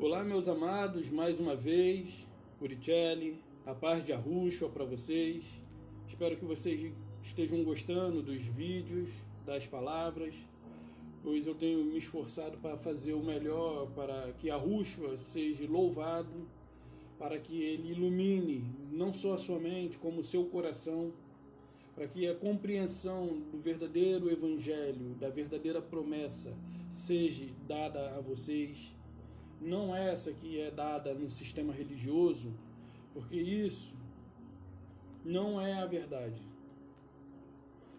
Olá, meus amados, mais uma vez, Uricelli, a paz de Yahushua para vocês. Espero que vocês estejam gostando dos vídeos, das palavras, pois eu tenho me esforçado para fazer o melhor para que Yahushua seja louvado, para que ele ilumine não só a sua mente, como o seu coração, para que a compreensão do verdadeiro evangelho, da verdadeira promessa, seja dada a vocês. Não essa que é dada no sistema religioso, porque isso não é a verdade.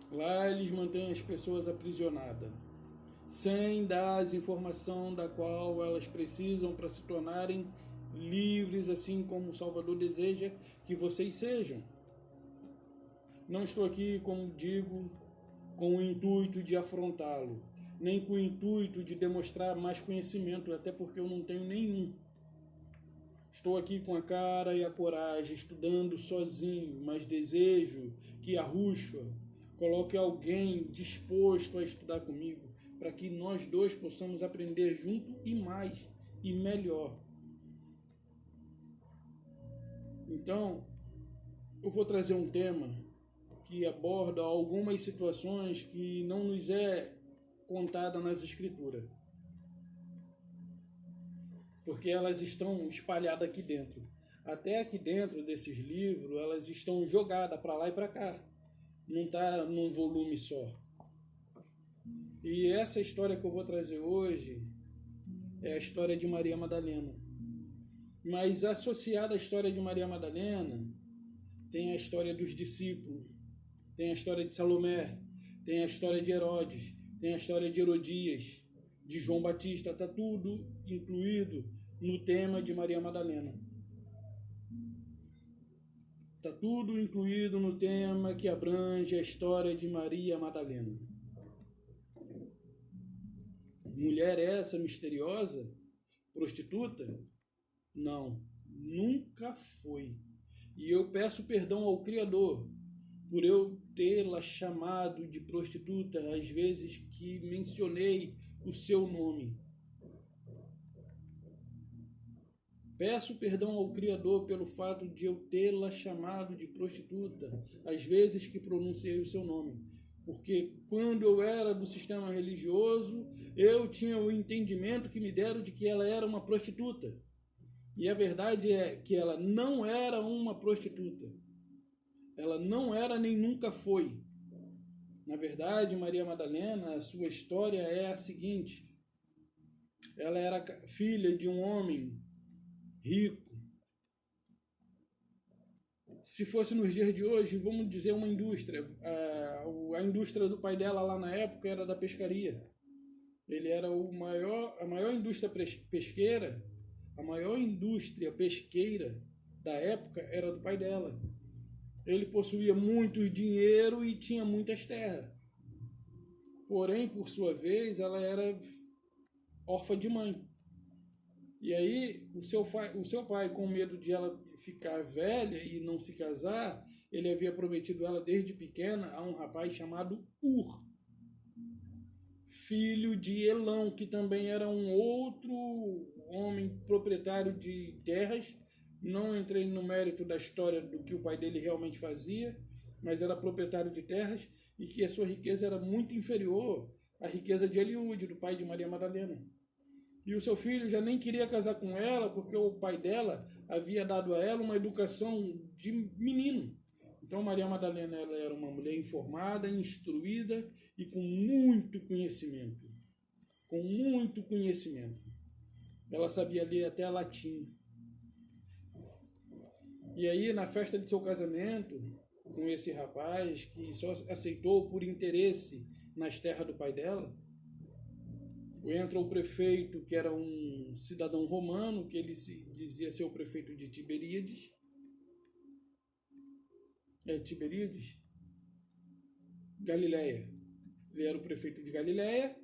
Lá eles mantêm as pessoas aprisionadas, sem dar as informações da qual elas precisam para se tornarem livres, assim como o Salvador deseja que vocês sejam. Não estou aqui, como digo, com o intuito de afrontá-lo, nem com o intuito de demonstrar mais conhecimento, até porque eu não tenho nenhum. Estou aqui com a cara e a coragem, estudando sozinho, mas desejo que Yahushua coloque alguém disposto a estudar comigo, para que nós dois possamos aprender junto e mais, e melhor. Então, eu vou trazer um tema que aborda algumas situações que não nos é contada nas escrituras, porque elas estão espalhadas aqui dentro. Até aqui dentro desses livros, elas estão jogadas para lá e para cá. Não está num volume só. E essa história que eu vou trazer hoje é a história de Maria Madalena. Mas associada à história de Maria Madalena, tem a história dos discípulos, tem a história de Salomé, tem a história de Herodes, tem a história de Herodias, de João Batista, está tudo incluído no tema de Maria Madalena. Está tudo incluído no tema que abrange a história de Maria Madalena. Mulher essa misteriosa? Prostituta? Não, nunca foi. E eu peço perdão ao Criador por eu tê-la chamado de prostituta às vezes que mencionei o seu nome. Peço perdão ao Criador pelo fato de eu tê-la chamado de prostituta às vezes que pronunciei o seu nome. Porque quando eu era do sistema religioso, eu tinha o entendimento que me deram de que ela era uma prostituta. E a verdade é que ela não era uma prostituta. Ela não era nem nunca foi. Na verdade, Maria Madalena, a sua história é a seguinte. Ela era filha de um homem rico. Se fosse nos dias de hoje, vamos dizer uma indústria. A indústria do pai dela lá na época era da pescaria. Ele era a maior indústria pesqueira, a maior indústria pesqueira da época era do pai dela. Ele possuía muito dinheiro e tinha muitas terras. Porém, por sua vez, ela era órfã de mãe. E aí, o seu pai, com medo de ela ficar velha e não se casar, ele havia prometido ela desde pequena a um rapaz chamado Ur, filho de Elão, que também era um outro homem proprietário de terras. Não entrei no mérito da história do que o pai dele realmente fazia, mas era proprietário de terras e que a sua riqueza era muito inferior à riqueza de Eliúde, do pai de Maria Madalena. E o seu filho já nem queria casar com ela porque o pai dela havia dado a ela uma educação de menino. Então Maria Madalena ela era uma mulher informada, instruída e com muito conhecimento. Com muito conhecimento. Ela sabia ler até latim. E aí, na festa de seu casamento, com esse rapaz, que só aceitou por interesse nas terras do pai dela, entra o prefeito, que era um cidadão romano, que ele se dizia ser o prefeito de Tiberíades. Tiberíades? Galileia. Ele era o prefeito de Galileia,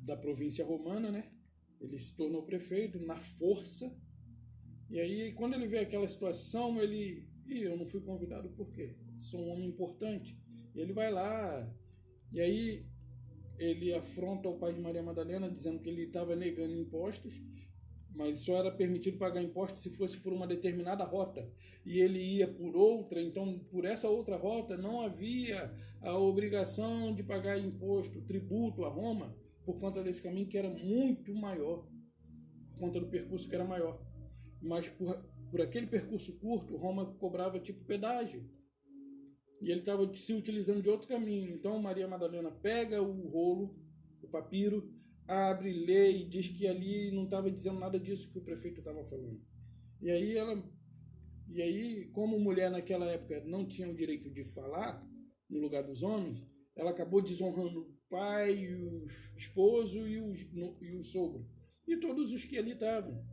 da província romana, né? Ele se tornou prefeito na força. E aí, quando ele vê aquela situação, eu não fui convidado por quê? Sou um homem importante. E ele vai lá, e aí ele afronta o pai de Maria Madalena, dizendo que ele estava negando impostos, mas só era permitido pagar imposto se fosse por uma determinada rota, e ele ia por outra, então por essa outra rota não havia a obrigação de pagar imposto, tributo a Roma, por conta desse caminho que era muito maior, por conta do percurso que era maior. Mas por aquele percurso curto, Roma cobrava tipo pedágio, e ele estava se utilizando de outro caminho. Então Maria Madalena pega o rolo, o papiro, abre, lê e diz que ali não estava dizendo nada disso que o prefeito estava falando. E aí, como mulher naquela época não tinha o direito de falar no lugar dos homens, ela acabou desonrando o pai, o esposo e o sogro, e todos os que ali estavam.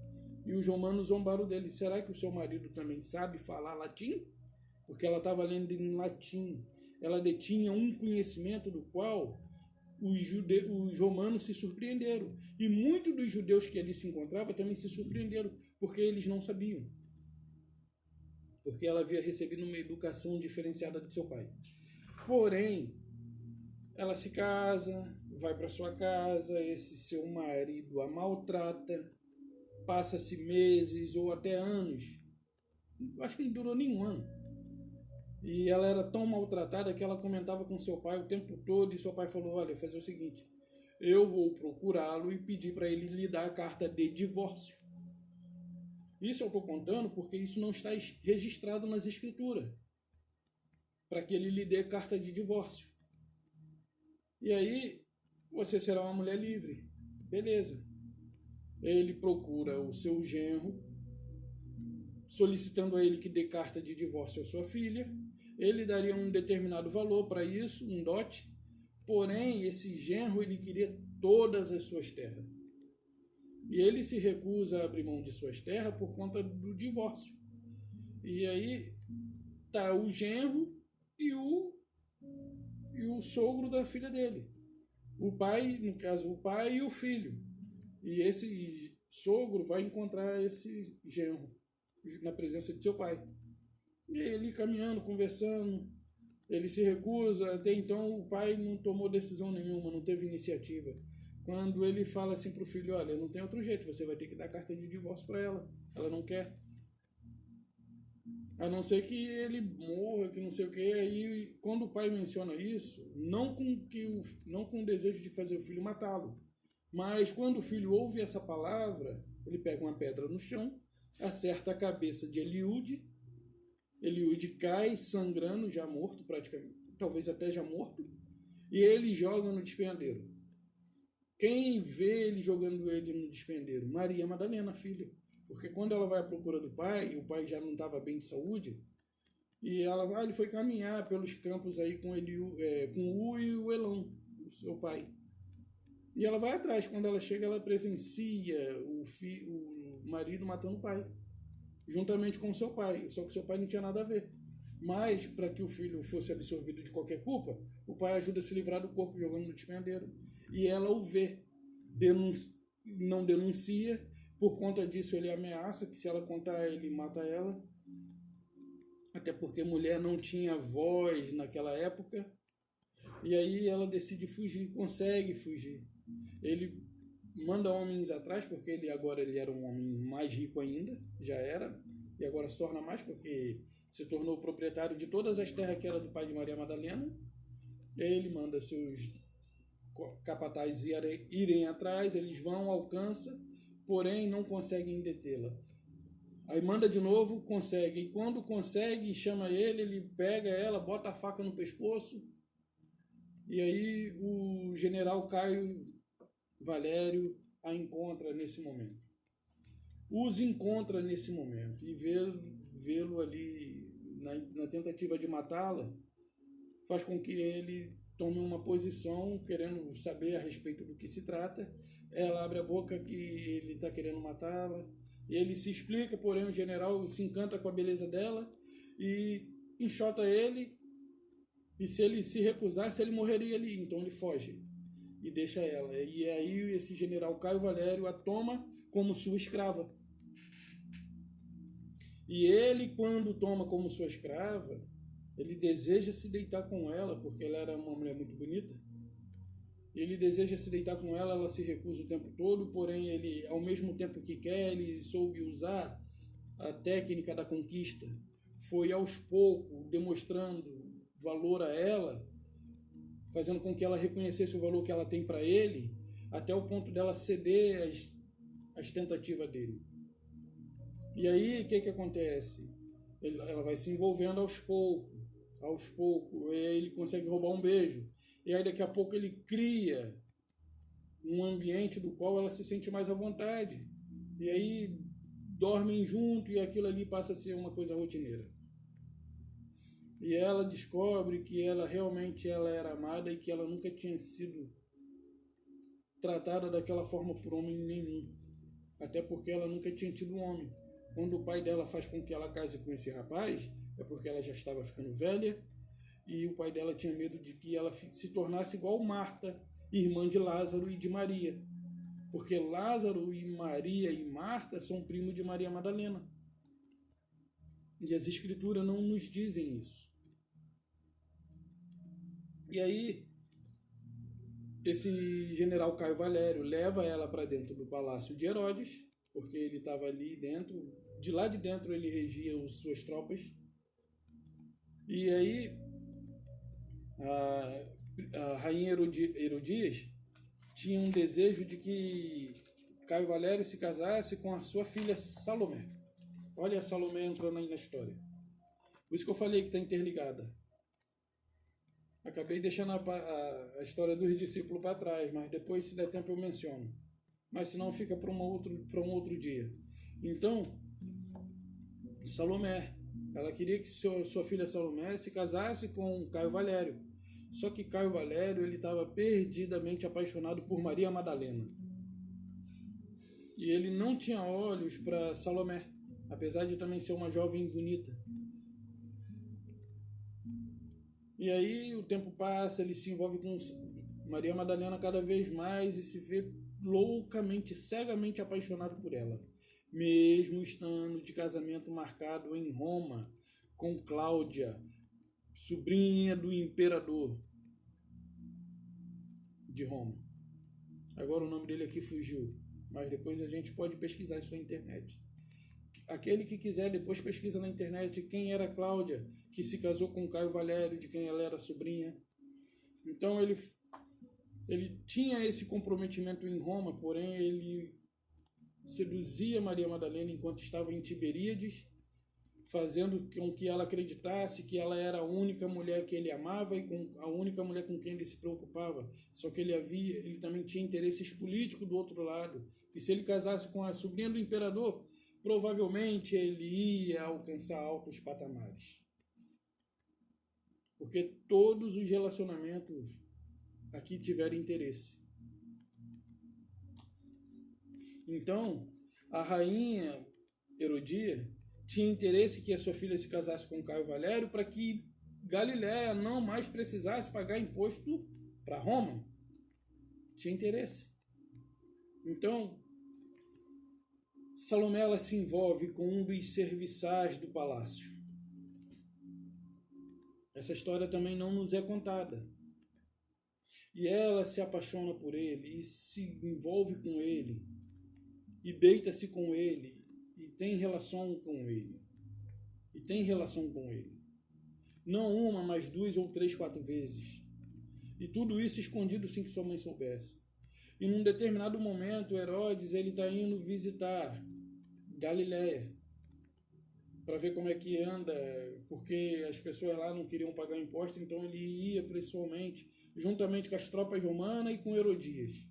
E os romanos zombaram dele. Será que o seu marido também sabe falar latim? Porque ela estava lendo em latim. Ela detinha um conhecimento do qual os romanos se surpreenderam. E muitos dos judeus que ali se encontravam também se surpreenderam, porque eles não sabiam. Porque ela havia recebido uma educação diferenciada do seu pai. Porém, ela se casa, vai para sua casa, esse seu marido a maltrata, passa-se meses ou até anos, acho que não durou nenhum ano, e ela era tão maltratada que ela comentava com seu pai o tempo todo, e seu pai falou: olha, fazer o seguinte, eu vou procurá-lo e pedir para ele lhe dar a carta de divórcio. Isso eu estou contando porque isso não está registrado nas escrituras, para que ele lhe dê carta de divórcio. E aí, você será uma mulher livre. Beleza. Ele procura o seu genro, solicitando a ele que dê carta de divórcio à sua filha. Ele daria um determinado valor para isso, um dote. Porém, esse genro, ele queria todas as suas terras. E ele se recusa a abrir mão de suas terras por conta do divórcio. E aí tá o genro e o sogro da filha dele. O pai, no caso, o pai e o filho. E esse sogro vai encontrar esse genro na presença de seu pai. E ele caminhando, conversando, ele se recusa. Até então o pai não tomou decisão nenhuma, não teve iniciativa. Quando ele fala assim para o filho: olha, não tem outro jeito, você vai ter que dar carta de divórcio para ela. Ela não quer. A não ser que ele morra, que não sei o que. Aí, quando o pai menciona isso, não com o desejo de fazer o filho matá-lo, mas quando o filho ouve essa palavra, ele pega uma pedra no chão, acerta a cabeça de Eliúde. Eliúde cai sangrando, já morto praticamente, talvez até já morto, e ele joga no despenhadeiro. Quem vê ele jogando ele no despenhadeiro? Maria Madalena, a filha. Porque quando ela vai à procura do pai, o pai já não estava bem de saúde, e ele foi caminhar pelos campos aí com U e o Elão, o seu pai. E ela vai atrás. Quando ela chega, ela presencia o marido matando o pai, juntamente com o seu pai. Só que o seu pai não tinha nada a ver. Mas, para que o filho fosse absorvido de qualquer culpa, o pai ajuda a se livrar do corpo jogando no despenhadeiro. E ela o vê. Não denuncia. Por conta disso, ele ameaça que se ela contar, ele mata ela. Até porque mulher não tinha voz naquela época. E aí ela decide fugir, consegue fugir. Ele manda homens atrás, porque ele era um homem mais rico ainda, já era, e agora se torna mais, porque se tornou proprietário de todas as terras que era do pai de Maria Madalena. E aí ele manda seus capatazes irem atrás, eles vão, alcançam, porém não conseguem detê-la. Aí manda de novo, consegue, e quando consegue, chama ele pega ela, bota a faca no pescoço, e aí o general Caio Valério a encontra nesse momento. Os encontra nesse momento, e vê-lo ali na tentativa de matá-la faz com que ele tome uma posição querendo saber a respeito do que se trata. Ela abre a boca que ele está querendo matá-la, e ele se explica, porém o general se encanta com a beleza dela e enxota ele, e se ele se recusasse, ele morreria ali. Então ele foge e deixa ela. E aí esse general Caio Valério a toma como sua escrava. E ele, quando toma como sua escrava, ele deseja se deitar com ela, porque ela era uma mulher muito bonita. Ele deseja se deitar com ela, ela se recusa o tempo todo, porém ele, ao mesmo tempo que quer, ele soube usar a técnica da conquista. Foi aos poucos demonstrando valor a ela, fazendo com que ela reconhecesse o valor que ela tem para ele, até o ponto dela ceder às tentativas dele. E aí, o que acontece? Ela vai se envolvendo aos poucos, e aí ele consegue roubar um beijo. E aí daqui a pouco ele cria um ambiente do qual ela se sente mais à vontade. E aí dormem junto e aquilo ali passa a ser uma coisa rotineira. E ela descobre que ela realmente era amada e que ela nunca tinha sido tratada daquela forma por homem nenhum. Até porque ela nunca tinha tido um homem. Quando o pai dela faz com que ela case com esse rapaz, é porque ela já estava ficando velha e o pai dela tinha medo de que ela se tornasse igual Marta, irmã de Lázaro e de Maria. Porque Lázaro e Maria e Marta são primos de Maria Madalena. E as escrituras não nos dizem isso. E aí, esse general Caio Valério leva ela para dentro do palácio de Herodes, porque ele estava ali dentro, de lá de dentro ele regia as suas tropas. E aí, a rainha Herodias tinha um desejo de que Caio Valério se casasse com a sua filha Salomé. Olha a Salomé entrando aí na história. Por isso que eu falei que está interligada. Acabei deixando a história dos discípulos para trás, mas depois, se der tempo, eu menciono. Mas senão fica para um outro dia. Então, Salomé, ela queria que sua filha Salomé se casasse com Caio Valério. Só que Caio Valério ele estava perdidamente apaixonado por Maria Madalena. E ele não tinha olhos para Salomé, apesar de também ser uma jovem bonita. E aí o tempo passa, ele se envolve com Maria Madalena cada vez mais e se vê loucamente, cegamente apaixonado por ela, mesmo estando de casamento marcado em Roma com Cláudia, sobrinha do imperador de Roma. Agora o nome dele aqui fugiu, mas depois a gente pode pesquisar isso na internet. Aquele que quiser depois pesquisa na internet quem era Cláudia, que se casou com Caio Valério, de quem ela era sobrinha. Então ele tinha esse comprometimento em Roma, porém ele seduzia Maria Madalena enquanto estava em Tiberíades, fazendo com que ela acreditasse que ela era a única mulher que ele amava e a única mulher com quem ele se preocupava. Só que ele também tinha interesses políticos do outro lado. E se ele casasse com a sobrinha do imperador, provavelmente ele ia alcançar altos patamares. Porque todos os relacionamentos aqui tiveram interesse. Então, a rainha Herodia tinha interesse que a sua filha se casasse com Caio Valério para que Galiléia não mais precisasse pagar imposto para Roma. Tinha interesse. Então, Salomé ela se envolve com um dos serviçais do palácio. Essa história também não nos é contada. E ela se apaixona por ele e se envolve com ele e deita-se com ele e tem relação com ele. Não uma, mas 2 ou 3, 4 vezes. E tudo isso escondido sem que sua mãe soubesse. E num determinado momento, Herodes ele está indo visitar Galiléia para ver como é que anda, porque as pessoas lá não queriam pagar imposto, então ele ia pessoalmente, juntamente com as tropas romanas e com Herodias.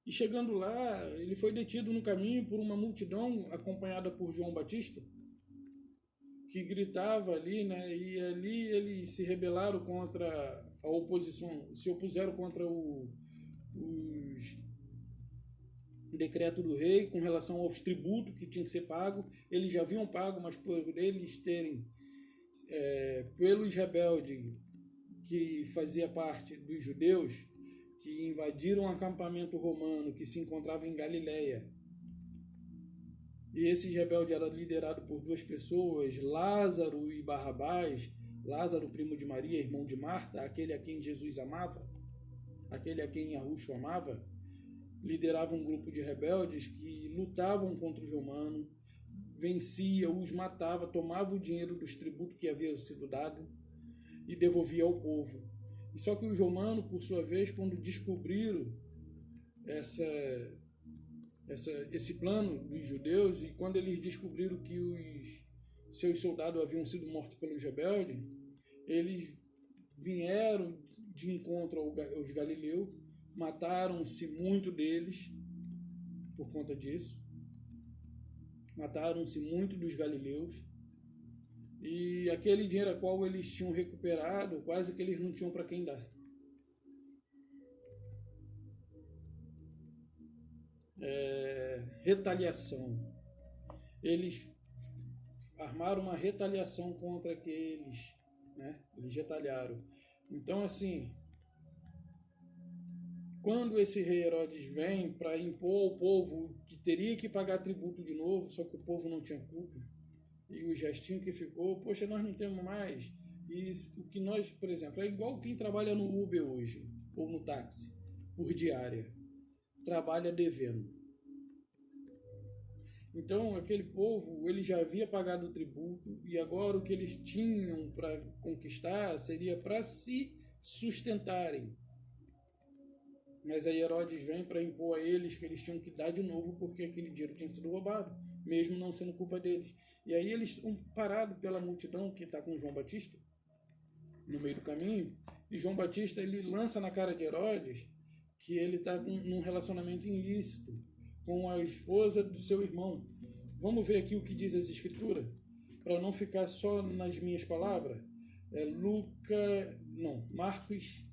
E chegando lá, ele foi detido no caminho por uma multidão acompanhada por João Batista, que gritava ali, né? E ali eles se rebelaram contra a oposição, se opuseram contra os decreto do rei com relação aos tributos que tinham que ser pagos. Eles já haviam pago, mas por eles terem, pelos rebeldes que fazia parte dos judeus, que invadiram um acampamento romano que se encontrava em Galiléia. E esse rebelde era liderado por 2 pessoas, Lázaro e Barrabás. Lázaro, primo de Maria, irmão de Marta, aquele a quem Jesus amava, aquele a quem Yahushua amava, liderava um grupo de rebeldes que lutavam contra os romanos, vencia, os matava, tomava o dinheiro dos tributos que havia sido dado e devolvia ao povo. E só que os romanos, por sua vez, quando descobriram esse plano dos judeus, e quando eles descobriram que os seus soldados haviam sido mortos pelos rebeldes, eles vieram de encontro aos galileus, mataram-se muito deles por conta disso, mataram-se muito dos galileus, e aquele dinheiro a qual eles tinham recuperado, quase que eles não tinham para quem dar. Retaliação. Eles armaram uma retaliação contra aqueles, né? Eles retaliaram. Então, assim, quando esse rei Herodes vem para impor ao povo que teria que pagar tributo de novo, só que o povo não tinha culpa, e o restinho que ficou, poxa, nós não temos mais. E o que nós, por exemplo, é igual quem trabalha no Uber hoje, ou no táxi, por diária, trabalha devendo. Então, aquele povo, ele já havia pagado o tributo, e agora o que eles tinham para conquistar seria para se sustentarem. Mas aí Herodes vem para impor a eles que eles tinham que dar de novo porque aquele dinheiro tinha sido roubado, mesmo não sendo culpa deles. E aí eles são parados pela multidão que está com João Batista no meio do caminho, e João Batista ele lança na cara de Herodes que ele está num relacionamento ilícito com a esposa do seu irmão. Vamos ver aqui o que diz as Escrituras, para não ficar só nas minhas palavras. Marcos.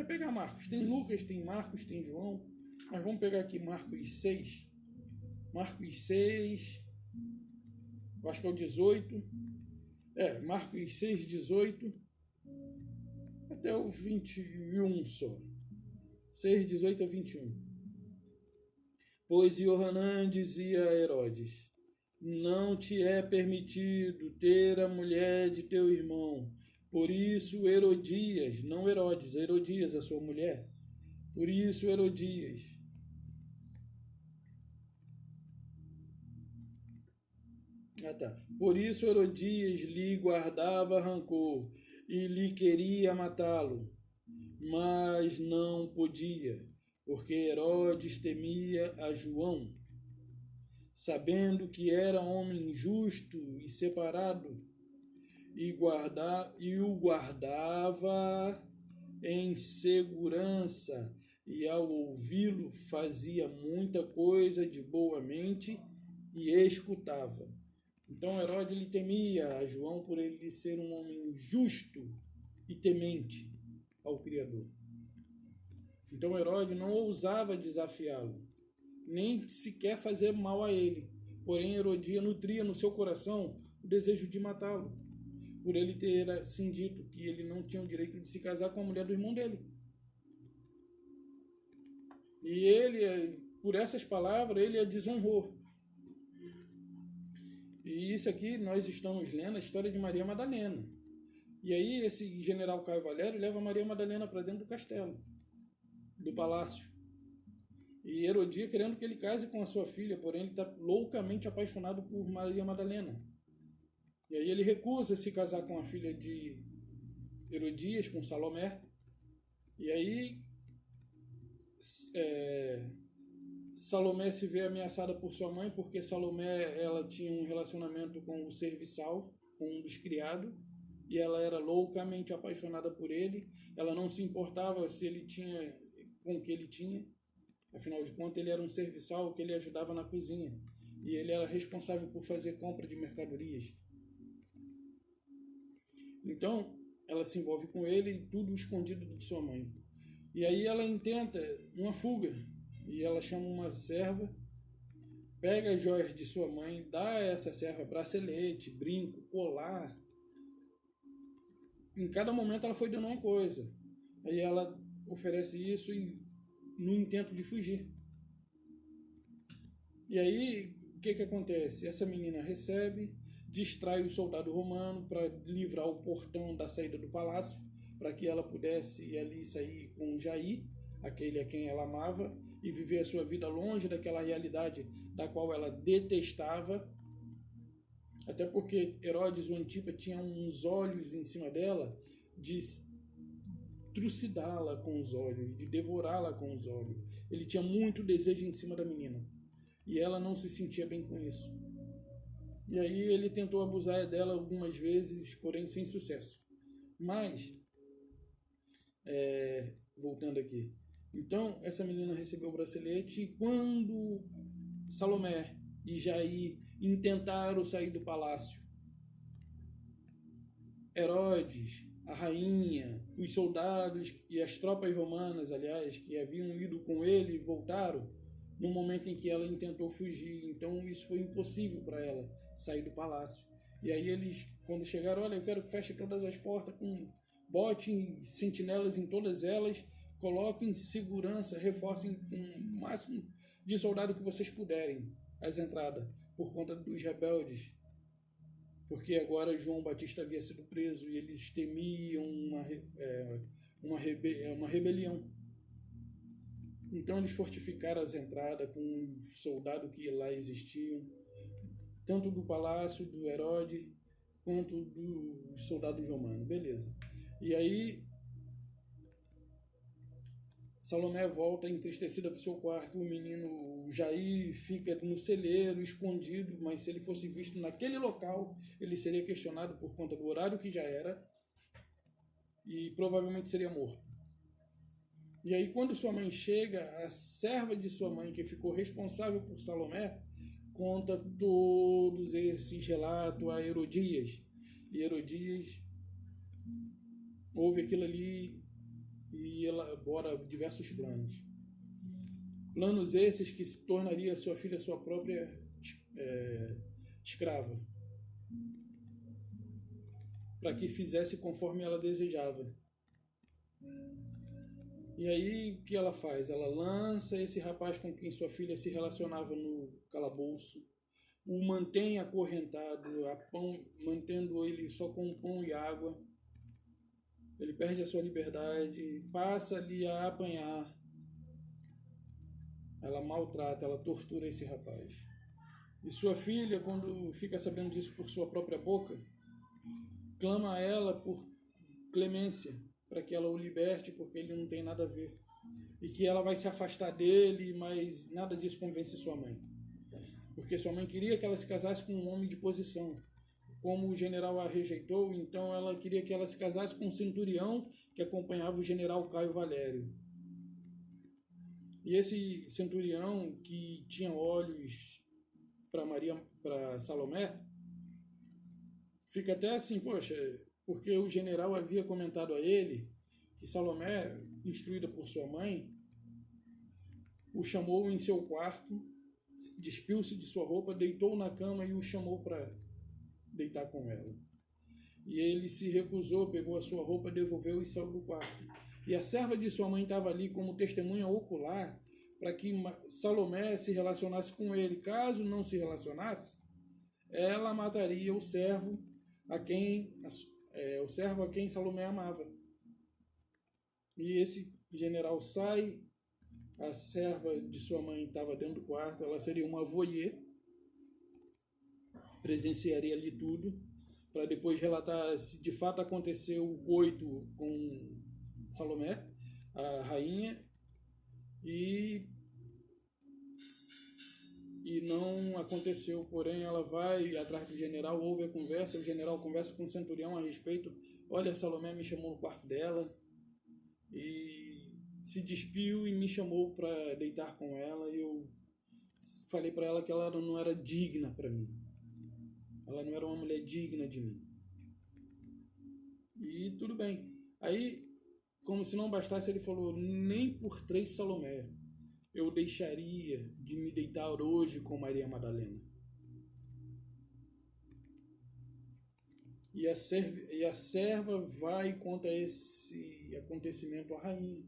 Pegar Marcos. Tem Lucas, tem Marcos, tem João. Mas vamos pegar aqui Marcos 6. Marcos 6, acho que é o 18. Marcos 6, 18 até o 21 só. 6, 18 a 21. Pois Iohanã dizia a Herodes: não te é permitido ter a mulher de teu irmão. Por isso Herodias, não Herodes, Herodias, a sua mulher. Por isso Herodias. Por isso Herodias lhe guardava rancor e lhe queria matá-lo, mas não podia, porque Herodes temia a João, sabendo que era homem justo e separado, e o guardava em segurança, e ao ouvi-lo fazia muita coisa de boa mente e escutava. Então Herodes ele temia a João por ele ser um homem justo e temente ao Criador. Então Herodes não ousava desafiá-lo, nem sequer fazer mal a ele. Porém, Herodia nutria no seu coração o desejo de matá-lo, por ele ter assim dito que ele não tinha o direito de se casar com a mulher do irmão dele. E ele, por essas palavras, ele a desonrou. E isso aqui nós estamos lendo a história de Maria Madalena. E aí esse general Caio Valério leva Maria Madalena para dentro do castelo, do palácio. E Herodia querendo que ele case com a sua filha, porém ele está loucamente apaixonado por Maria Madalena. E aí ele recusa se casar com a filha de Herodias, com Salomé. E aí Salomé se vê ameaçada por sua mãe, porque Salomé ela tinha um relacionamento com o serviçal, com um dos criados, e ela era loucamente apaixonada por ele. Ela não se importava se ele tinha com o que ele tinha. Afinal de contas, ele era um serviçal que ele ajudava na cozinha. E ele era responsável por fazer compra de mercadorias. Então, ela se envolve com ele, tudo escondido de sua mãe. E aí ela intenta uma fuga. E ela chama uma serva, pega as joias de sua mãe, dá a essa serva bracelete, brinco, colar. Em cada momento ela foi dando uma coisa. Aí ela oferece isso no intento de fugir. E aí, o que acontece? Essa menina recebe, distrai o soldado romano para livrar o portão da saída do palácio, para que ela pudesse ali sair com Jair, aquele a quem ela amava, e viver a sua vida longe daquela realidade da qual ela detestava. Até porque Herodes, o Antipa, tinha uns olhos em cima dela de trucidá-la com os olhos, de devorá-la com os olhos. Ele tinha muito desejo em cima da menina. E ela não se sentia bem com isso. E aí ele tentou abusar dela algumas vezes, porém sem sucesso. Mas, voltando aqui. Então, essa menina recebeu o bracelete e quando Salomé e Jair intentaram sair do palácio, Herodes, a rainha, os soldados e as tropas romanas, aliás, que haviam ido com ele, voltaram no momento em que ela intentou fugir. Então isso foi impossível para ela sair do palácio. E aí eles, quando chegaram, olha, eu quero que feche todas as portas, botem sentinelas em todas elas, coloquem segurança, reforcem com o máximo de soldado que vocês puderem as entradas, por conta dos rebeldes. Porque agora João Batista havia sido preso e eles temiam uma rebelião. Então eles fortificaram as entradas com os soldados que lá existiam, tanto do palácio do Herodes quanto dos soldados romanos. Beleza. E aí Salomé volta entristecida para o seu quarto, o menino Jair fica no celeiro, escondido, mas se ele fosse visto naquele local, ele seria questionado por conta do horário que já era e provavelmente seria morto. E aí quando sua mãe chega, a serva de sua mãe, que ficou responsável por Salomé, conta todos esses relatos a Herodias. E Herodias ouve aquilo ali e elabora diversos planos. Planos esses que se tornaria sua filha sua própria escrava, para que fizesse conforme ela desejava. E aí o que ela faz? Ela lança esse rapaz com quem sua filha se relacionava no calabouço, o mantém acorrentado, mantendo ele só com pão e água. Ele perde a sua liberdade, passa ali a apanhar. Ela maltrata, ela tortura esse rapaz. E sua filha, quando fica sabendo disso por sua própria boca, clama a ela por clemência, para que ela o liberte, porque ele não tem nada a ver. E que ela vai se afastar dele, mas nada disso convence sua mãe. Porque sua mãe queria que ela se casasse com um homem de posição. Como o general a rejeitou, então ela queria que ela se casasse com um centurião que acompanhava o general Caio Valério. E esse centurião, que tinha olhos para Salomé, fica até assim, poxa, porque o general havia comentado a ele que Salomé, instruída por sua mãe, o chamou em seu quarto, despiu-se de sua roupa, deitou na cama e o chamou para deitar com ela. E ele se recusou, pegou a sua roupa, devolveu e saiu do quarto. E a serva de sua mãe estava ali como testemunha ocular para que Salomé se relacionasse com ele. Caso não se relacionasse, ela mataria o servo a quem Salomé amava. E esse general sai, a serva de sua mãe estava dentro do quarto, ela seria uma voyeur, presenciaria ali tudo, para depois relatar se de fato aconteceu o coito com Salomé, a rainha, e não aconteceu. Porém, ela vai atrás do general, ouve a conversa, o general conversa com o centurião a respeito. Olha, Salomé me chamou no quarto dela e se despiu e me chamou para deitar com ela, e eu falei para ela que ela não era digna para mim. Ela não era uma mulher digna de mim. E tudo bem. Aí, como se não bastasse, ele falou, nem por 3 Salomé eu deixaria de me deitar hoje com Maria Madalena. E a serva vai e conta esse acontecimento à rainha.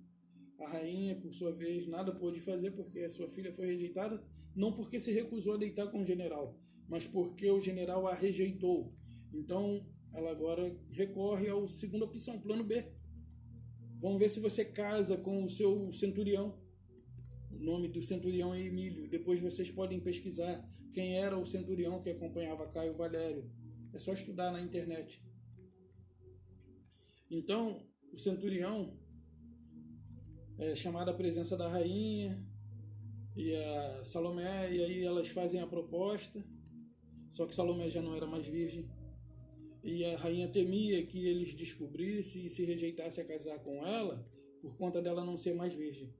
A rainha, por sua vez, nada pôde fazer porque a sua filha foi rejeitada, não porque se recusou a deitar com o general, mas porque o general a rejeitou. Então, ela agora recorre à segunda opção, plano B. Vamos ver se você casa com o seu centurião. O nome do centurião é Emílio. Depois vocês podem pesquisar quem era o centurião que acompanhava Caio Valério. É só estudar na internet. Então, o centurião é chamado à presença da rainha e a Salomé, e aí elas fazem a proposta, só que Salomé já não era mais virgem. E a rainha temia que eles descobrissem e se rejeitassem a casar com ela por conta dela não ser mais virgem.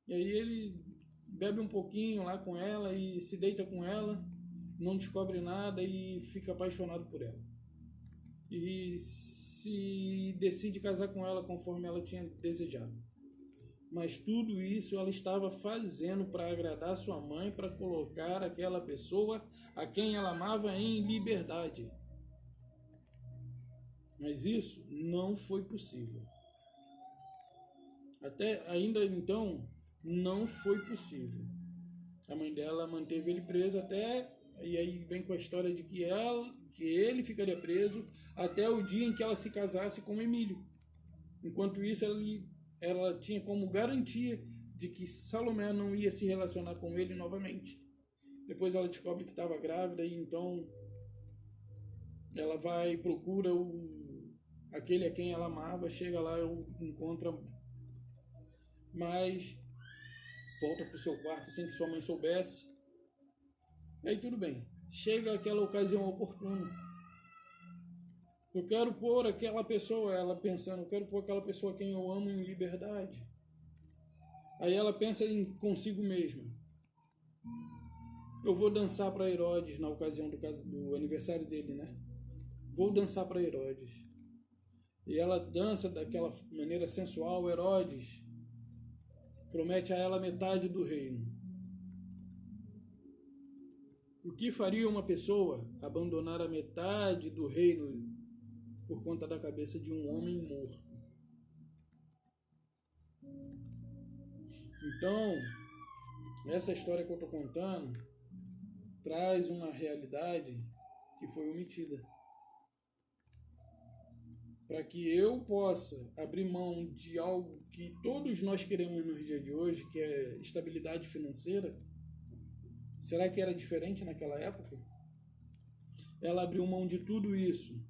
E aí ele bebe um pouquinho lá com ela e se deita com ela, não descobre nada e fica apaixonado por ela. E se decide casar com ela conforme ela tinha desejado. Mas tudo isso ela estava fazendo para agradar sua mãe, para colocar aquela pessoa a quem ela amava em liberdade. Mas isso não foi possível. Até ainda então, não foi possível. A mãe dela manteve ele preso até... E aí vem com a história de que ele ficaria preso até o dia em que ela se casasse com Emílio. Enquanto isso, ela tinha como garantia de que Salomé não ia se relacionar com ele novamente. Depois ela descobre que estava grávida e então ela vai e procura aquele a quem ela amava, chega lá e encontra, mas volta para o seu quarto sem que sua mãe soubesse. E aí tudo bem, chega aquela ocasião oportuna. Eu quero pôr aquela pessoa, ela pensando, eu quero pôr aquela pessoa a quem eu amo em liberdade. Aí ela pensa consigo mesma. Eu vou dançar para Herodes na ocasião do aniversário dele, né? Vou dançar para Herodes. E ela dança daquela maneira sensual. Herodes promete a ela metade do reino. O que faria uma pessoa abandonar a metade do reino por conta da cabeça de um homem morto? Então, essa história que eu estou contando traz uma realidade que foi omitida. Para que eu possa abrir mão de algo que todos nós queremos no dia de hoje, que é estabilidade financeira, será que era diferente naquela época? Ela abriu mão de tudo isso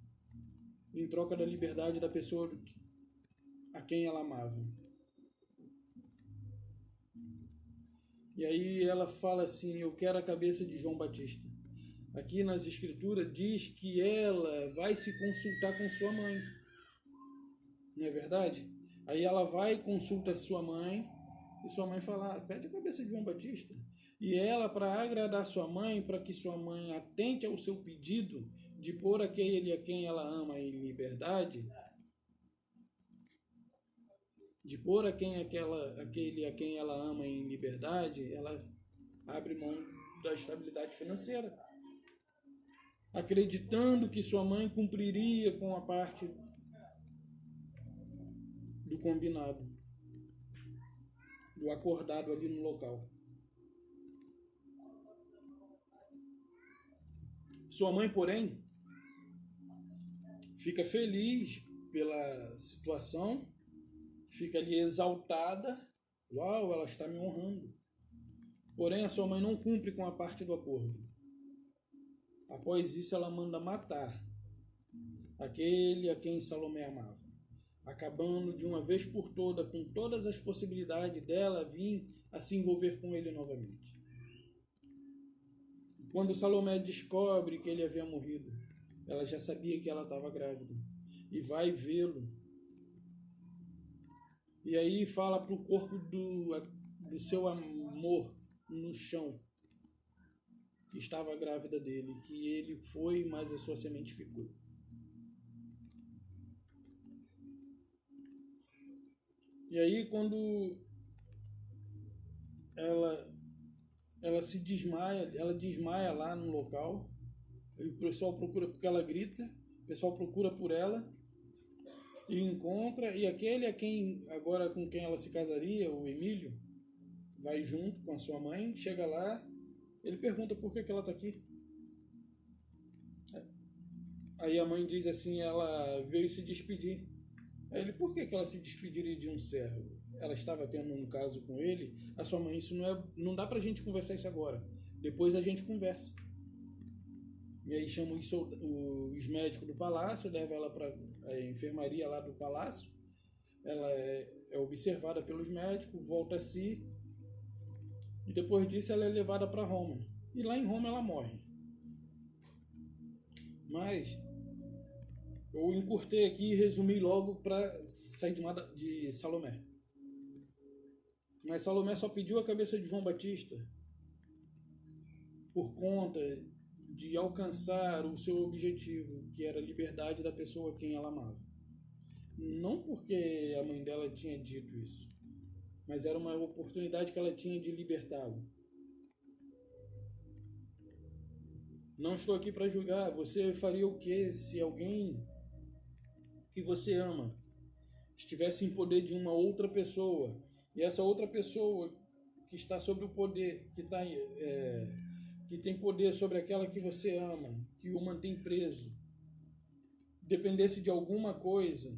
em troca da liberdade da pessoa a quem ela amava. E aí ela fala assim, eu quero a cabeça de João Batista. Aqui nas escrituras diz que ela vai se consultar com sua mãe. Não é verdade? Aí ela vai e consulta sua mãe, e sua mãe fala, pede a cabeça de João Batista. E ela, para agradar sua mãe, para que sua mãe atente ao seu pedido de pôr aquele a quem ela ama em liberdade, de pôr aquele a quem ela ama em liberdade, ela abre mão da estabilidade financeira, acreditando que sua mãe cumpriria com a parte do combinado, do acordado ali no local. Sua mãe, porém, fica feliz pela situação, fica ali exaltada. Uau, ela está me honrando. Porém, a sua mãe não cumpre com a parte do acordo. Após isso, ela manda matar aquele a quem Salomé amava, acabando de uma vez por toda com todas as possibilidades dela vir a se envolver com ele novamente. Quando Salomé descobre que ele havia morrido, ela já sabia que ela estava grávida e vai vê-lo. E aí fala para o corpo do seu amor no chão, que estava grávida dele, que ele foi, mas a sua semente ficou. E aí quando ela se desmaia, ela desmaia lá no local, e o pessoal procura, porque ela grita, o pessoal procura por ela e encontra, e aquele a quem agora com quem ela se casaria, o Emílio, vai junto com a sua mãe, chega lá, ele pergunta por que ela está aqui. Aí a mãe diz assim, ela veio se despedir. Aí ele, por que ela se despediria de um servo? Ela estava tendo um caso com ele. A sua mãe, isso não dá pra gente conversar isso agora. Depois a gente conversa. E aí chama os médicos do palácio, leva ela para a enfermaria lá do palácio. Ela é observada pelos médicos, volta a si. E depois disso ela é levada para Roma. E lá em Roma ela morre. Mas eu encurtei aqui e resumi logo para sair de Salomé. Mas Salomé só pediu a cabeça de João Batista por conta de alcançar o seu objetivo, que era a liberdade da pessoa a quem ela amava. Não porque a mãe dela tinha dito isso, mas era uma oportunidade que ela tinha de libertá-lo. Não estou aqui para julgar. Você faria o que se alguém que você ama estivesse em poder de uma outra pessoa, e essa outra pessoa que está sobre o poder, que tem poder sobre aquela que você ama, que o mantém preso, dependesse de alguma coisa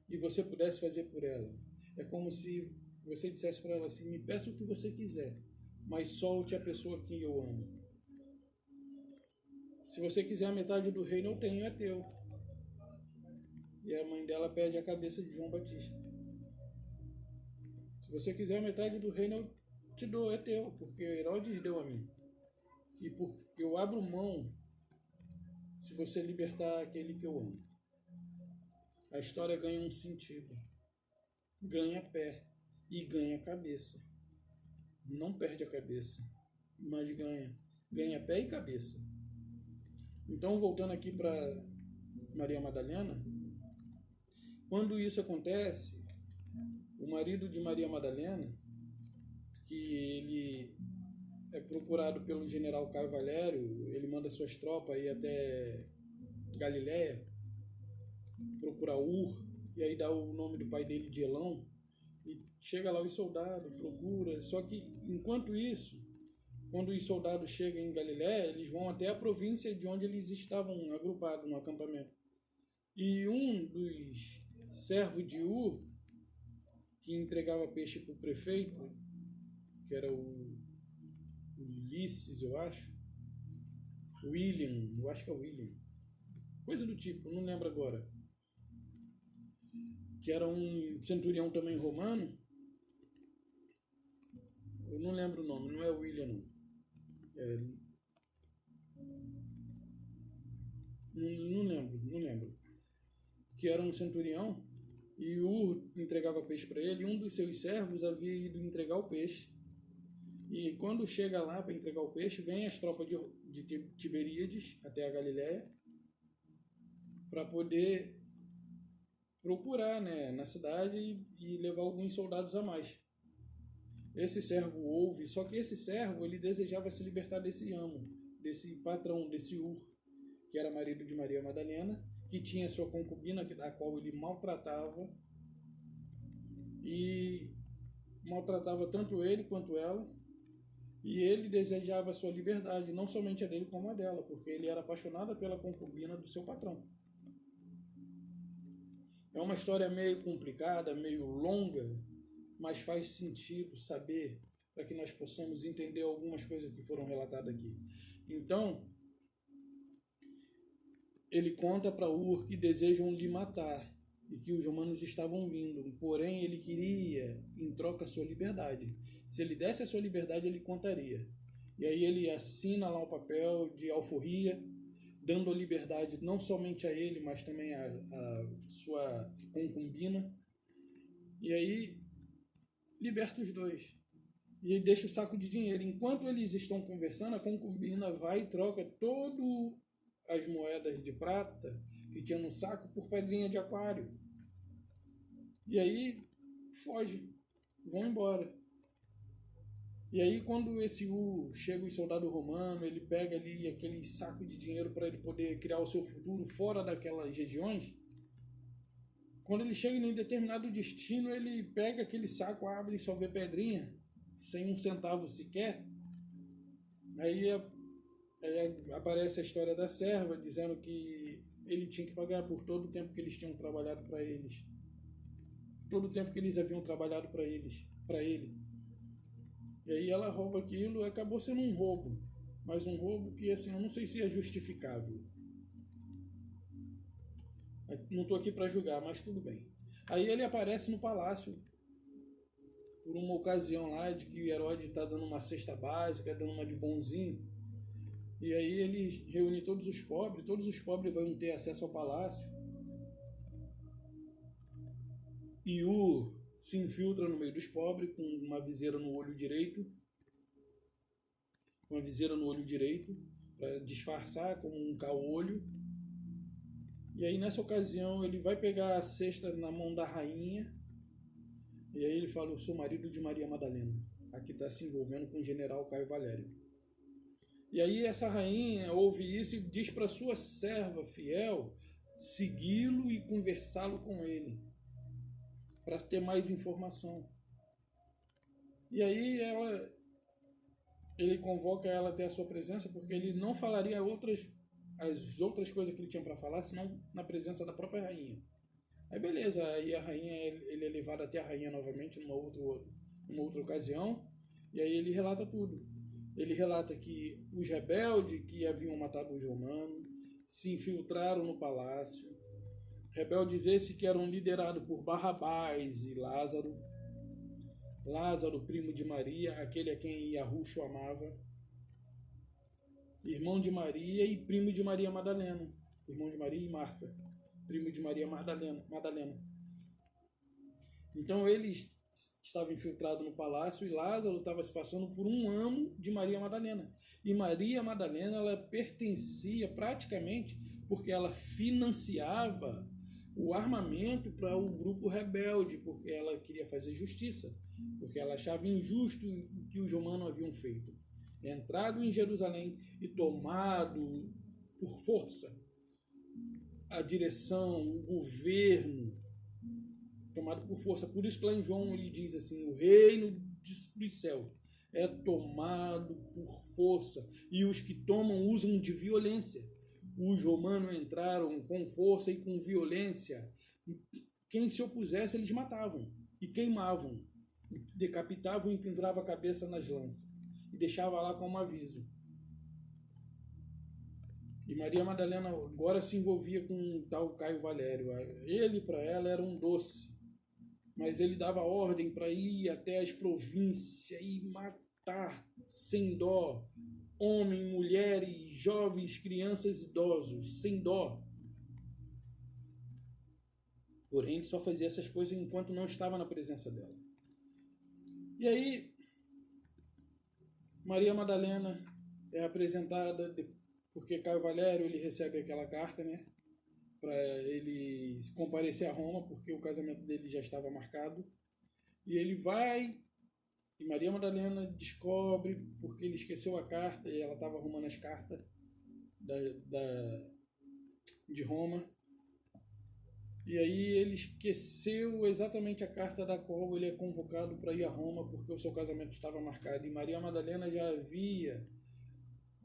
e você pudesse fazer por ela? É como se você dissesse para ela assim, me peça o que você quiser, mas solte a pessoa que eu amo. Se você quiser a metade do reino, eu tenho, é teu. E a mãe dela pede a cabeça de João Batista. Se você quiser a metade do reino, eu te dou, é teu, porque Herodes deu a mim. E eu abro mão se você libertar aquele que eu amo. A história ganha um sentido. Ganha pé e ganha cabeça. Não perde a cabeça, mas ganha. Ganha pé e cabeça. Então, voltando aqui para Maria Madalena, quando isso acontece, o marido de Maria Madalena, que ele é procurado pelo general Caio Valério, ele manda suas tropas ir até Galiléia, procurar Ur, e aí dá o nome do pai dele de Elão, e chega lá os soldados, procura, só que enquanto isso, quando os soldados chegam em Galiléia, eles vão até a província de onde eles estavam agrupados no acampamento. E um dos servos de Ur, que entregava peixe para o prefeito, que era o Ulisses, eu acho, William, eu acho que é o William, coisa do tipo, não lembro agora, que era um centurião também romano, eu não lembro o nome, não é William não. Não lembro. Que era um centurião, e Ur entregava peixe para ele, e um dos seus servos havia ido entregar o peixe. E quando chega lá para entregar o peixe, vem as tropas de Tiberíades até a Galiléia para poder procurar, né, na cidade e levar alguns soldados a mais. Esse servo ouve, só que esse servo ele desejava se libertar desse amo, desse patrão, desse Ur, que era marido de Maria Madalena, que tinha sua concubina, a qual ele maltratava, e maltratava tanto ele quanto ela, e ele desejava a sua liberdade, não somente a dele como a dela, porque ele era apaixonado pela concubina do seu patrão. É uma história meio complicada, meio longa, mas faz sentido saber para que nós possamos entender algumas coisas que foram relatadas aqui. Então, ele conta para Ur que desejam lhe matar e que os romanos estavam vindo, porém ele queria em troca a sua liberdade. Se ele desse a sua liberdade, ele contaria. E aí ele assina lá o papel de alforria, dando a liberdade não somente a ele, mas também a sua concubina. E aí liberta os dois. E ele deixa o saco de dinheiro. Enquanto eles estão conversando, a concubina vai e troca todas as moedas de prata que tinha no saco por pedrinha de aquário. E aí foge, vão embora. E aí quando esse chega o soldado romano, ele pega ali aquele saco de dinheiro para ele poder criar o seu futuro fora daquelas regiões. Quando ele chega em determinado destino, ele pega aquele saco, abre e só vê pedrinha, sem um centavo sequer. Aí aparece a história da serva, dizendo que ele tinha que pagar por todo o tempo que eles tinham trabalhado para eles. Todo o tempo que eles haviam trabalhado para ele. E aí ela rouba aquilo, acabou sendo um roubo. Mas um roubo que, assim, eu não sei se é justificável. Não estou aqui para julgar, mas tudo bem. Aí ele aparece no palácio por uma ocasião lá de que Herodes está dando uma cesta básica, dando uma de bonzinho. E aí ele reúne todos os pobres vão ter acesso ao palácio. E se infiltra no meio dos pobres com uma viseira no olho direito. Para disfarçar como um caolho. E aí nessa ocasião ele vai pegar a cesta na mão da rainha. E aí ele fala: eu sou marido de Maria Madalena. Aqui está se envolvendo com o general Caio Valério. E aí essa rainha ouve isso e diz para sua serva fiel segui-lo e conversá-lo com ele, para ter mais informação. E aí ele convoca ela até a sua presença, porque ele não falaria as outras coisas que ele tinha para falar, senão na presença da própria rainha. Aí beleza, aí a rainha, ele é levado até a rainha novamente numa outra ocasião, e aí ele relata tudo. Ele relata que os rebeldes que haviam matado os romanos se infiltraram no palácio. Rebeldes esses que eram liderados por Barrabás e Lázaro. Lázaro, primo de Maria, aquele a quem Iahucho amava. Irmão de Maria e primo de Maria Madalena. Irmão de Maria e Marta. Primo de Maria Madalena. Então eles estavam infiltrados no palácio e Lázaro estava se passando por um amo de Maria Madalena. E Maria Madalena, ela pertencia praticamente, porque ela financiava o armamento para o grupo rebelde, porque ela queria fazer justiça, porque ela achava injusto o que os romanos haviam feito. Entrado em Jerusalém e tomado por força a direção, o governo, tomado por força. Por isso que lá em João ele diz assim: o reino dos céus é tomado por força, e os que tomam usam de violência. Os romanos entraram com força e com violência. Quem se opusesse eles matavam e queimavam, decapitavam e penduravam a cabeça nas lanças e deixava lá como aviso. E Maria Madalena agora se envolvia com um tal Caio Valério. Ele, para ela, era um doce. Mas ele dava ordem para ir até as províncias e matar sem dó homens, mulheres, jovens, crianças, idosos, sem dó. Porém, ele só fazia essas coisas enquanto não estava na presença dela. E aí, Maria Madalena é apresentada, porque Caio Valério ele recebe aquela carta, né, para ele se comparecer a Roma, porque o casamento dele já estava marcado. E ele vai, e Maria Madalena descobre, porque ele esqueceu a carta, e ela estava arrumando as cartas de Roma. E aí ele esqueceu exatamente a carta da qual ele é convocado para ir a Roma, porque o seu casamento estava marcado. E Maria Madalena já havia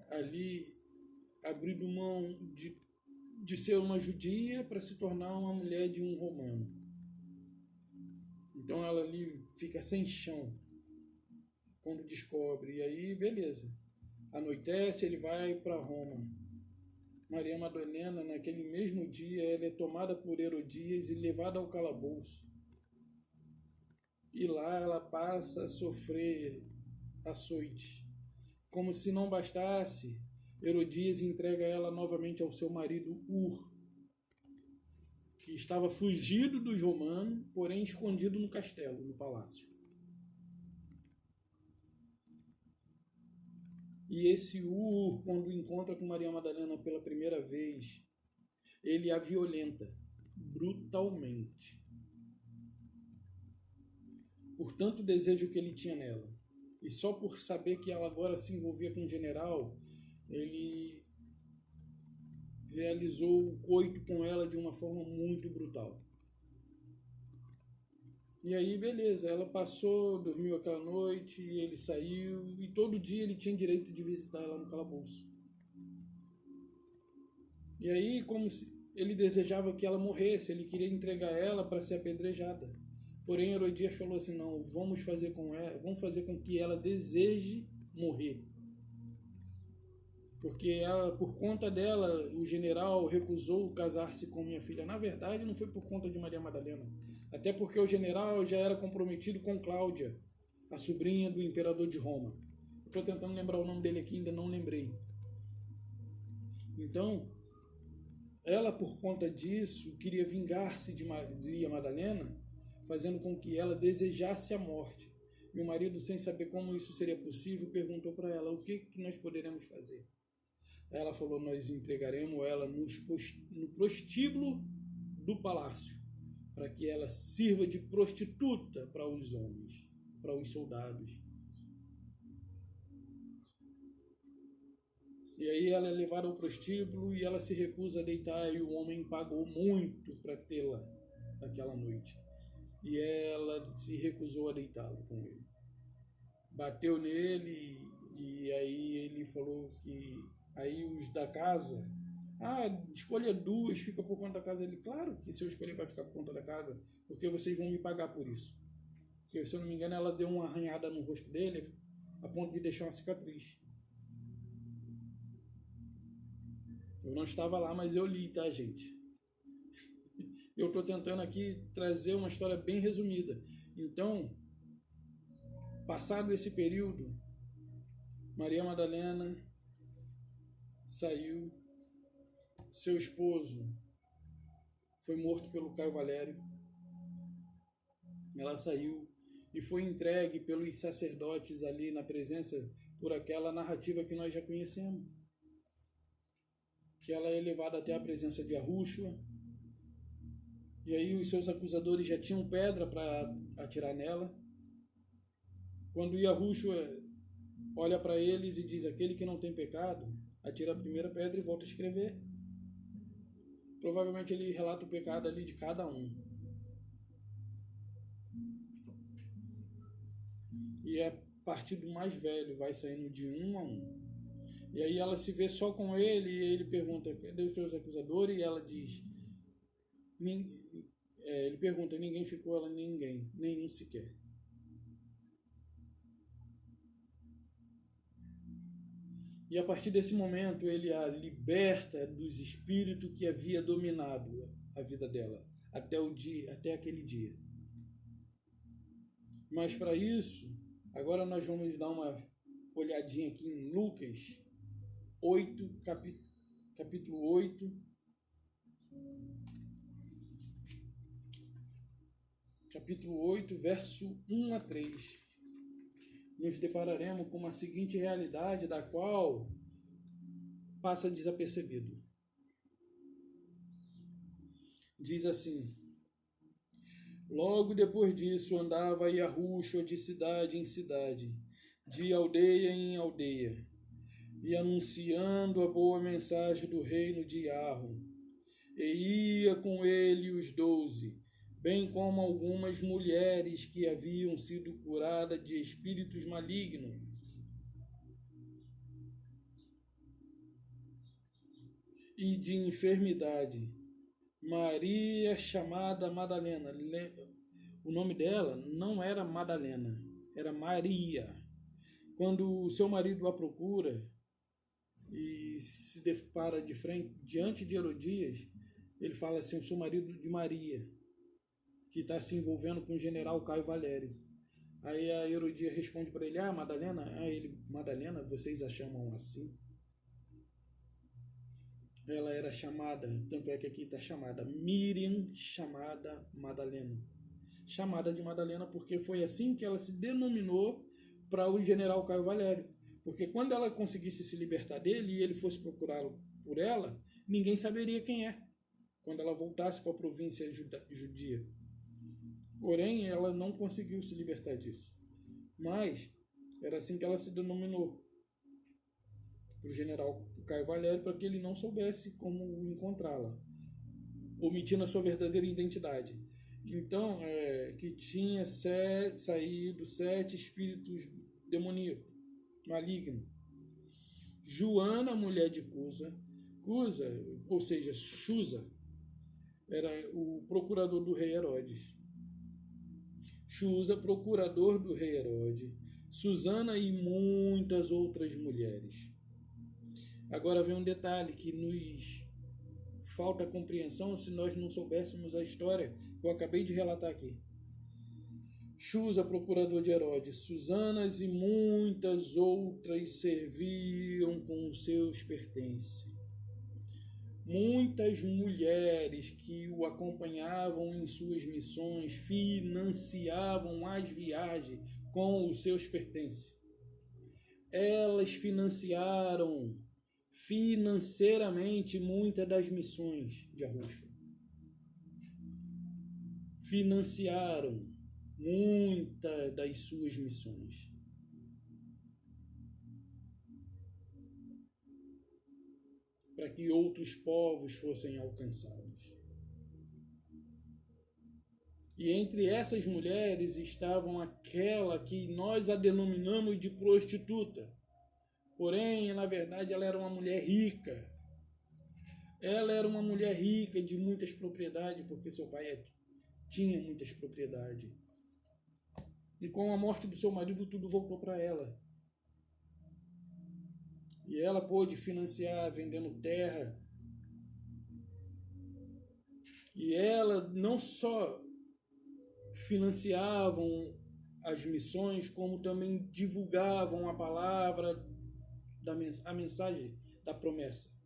ali abrido mão de ser uma judia para se tornar uma mulher de um romano. Então ela ali fica sem chão quando descobre. E aí, beleza. Anoitece, ele vai para Roma. Maria Madalena, naquele mesmo dia, ela é tomada por Herodias e levada ao calabouço. E lá ela passa a sofrer açoite. Como se não bastasse, Herodias entrega ela novamente ao seu marido Ur, que estava fugido dos romanos, porém escondido no castelo, no palácio. E esse Ur, quando encontra com Maria Madalena pela primeira vez, ele a violenta brutalmente. Por tanto desejo que ele tinha nela. E só por saber que ela agora se envolvia com um general, ele realizou o coito com ela de uma forma muito brutal. E aí, beleza, ela passou, dormiu aquela noite, ele saiu, e todo dia ele tinha direito de visitar ela no calabouço. E aí, como se ele desejava que ela morresse, ele queria entregar ela para ser apedrejada. Porém, Herodias falou assim: não, vamos fazer com que ela deseje morrer. Porque ela, por conta dela, o general recusou casar-se com minha filha. Na verdade, não foi por conta de Maria Madalena. Até porque o general já era comprometido com Cláudia, a sobrinha do imperador de Roma. Estou tentando lembrar o nome dele aqui, ainda não lembrei. Então, ela, por conta disso, queria vingar-se de Maria Madalena, fazendo com que ela desejasse a morte. Meu marido, sem saber como isso seria possível, perguntou para ela: o que nós poderemos fazer? Ela falou: nós entregaremos ela no prostíbulo do palácio, para que ela sirva de prostituta para os homens, para os soldados. E aí ela é levada ao prostíbulo e ela se recusa a deitar, e o homem pagou muito para tê-la naquela noite. E ela se recusou a deitá-lo com ele. Bateu nele e aí ele falou que... Aí os da casa... escolha duas, fica por conta da casa. Ele: claro que se eu escolher vai ficar por conta da casa, porque vocês vão me pagar por isso. Porque, se eu não me engano, ela deu uma arranhada no rosto dele a ponto de deixar uma cicatriz. Eu não estava lá, mas eu li, tá, gente? Eu estou tentando aqui trazer uma história bem resumida. Então, passado esse período, Maria Madalena saiu, seu esposo foi morto pelo Caio Valério, ela saiu e foi entregue pelos sacerdotes ali na presença, por aquela narrativa que nós já conhecemos, que ela é levada até a presença de Yarúshua, e aí os seus acusadores já tinham pedra para atirar nela. Quando Yarúshua olha para eles e diz: aquele que não tem pecado, atira a primeira pedra e volta a escrever. Provavelmente ele relata o pecado ali de cada um. E a partir do mais velho vai saindo de um a um. E aí ela se vê só com ele e ele pergunta: cadê os teus acusadores? E ela diz... ele pergunta: ninguém ficou? Ela: ninguém, nenhum sequer. E a partir desse momento ele a liberta dos espíritos que havia dominado a vida dela até aquele dia. Mas para isso, agora nós vamos dar uma olhadinha aqui em Lucas 8, capítulo 8, verso 1 a 3. Nos depararemos com uma seguinte realidade, da qual passa desapercebido. Diz assim: logo depois disso andava Yarúshua de cidade em cidade, de aldeia em aldeia, e anunciando a boa mensagem do reino de Yahweh. E ia com ele os 12, bem como algumas mulheres que haviam sido curadas de espíritos malignos. E de enfermidade. Maria, chamada Madalena. O nome dela não era Madalena, era Maria. Quando o seu marido a procura e se depara de frente, diante de Herodias, ele fala assim: eu sou marido de Maria, que está se envolvendo com o general Caio Valério. Aí a Herodias responde para ele: Madalena? Ele: Madalena, vocês a chamam assim? Ela era chamada, tanto é que aqui está chamada Miriam, chamada Madalena. Chamada de Madalena porque foi assim que ela se denominou para o general Caio Valério. Porque quando ela conseguisse se libertar dele e ele fosse procurá-lo por ela, ninguém saberia quem é, quando ela voltasse para a província judia. Porém, ela não conseguiu se libertar disso. Mas era assim que ela se denominou para o general Caio Valério, para que ele não soubesse como encontrá-la, omitindo a sua verdadeira identidade. Então, que tinha saído 7 espíritos demoníacos, malignos. Joana, mulher de Cusa, ou seja, Chusa, era o procurador do rei Herodes. Chuza, procurador do rei Herodes. Susana e muitas outras mulheres. Agora vem um detalhe que nos falta compreensão se nós não soubéssemos a história que eu acabei de relatar aqui. Chuza, procurador de Herodes, Susanas e muitas outras serviam com os seus pertences. Muitas mulheres que o acompanhavam em suas missões financiavam as viagens com os seus pertences. Elas financiaram financeiramente muitas das missões de Arusha. Financiaram muitas das suas missões. Para que outros povos fossem alcançados. E entre essas mulheres estavam aquela que nós a denominamos de prostituta. Porém, na verdade, ela era uma mulher rica. Ela era uma mulher rica de muitas propriedades, porque seu pai tinha muitas propriedades. E com a morte do seu marido, tudo voltou para ela. E ela pôde financiar vendendo terra. E ela não só financiavam as missões, como também divulgavam a palavra, a mensagem da promessa.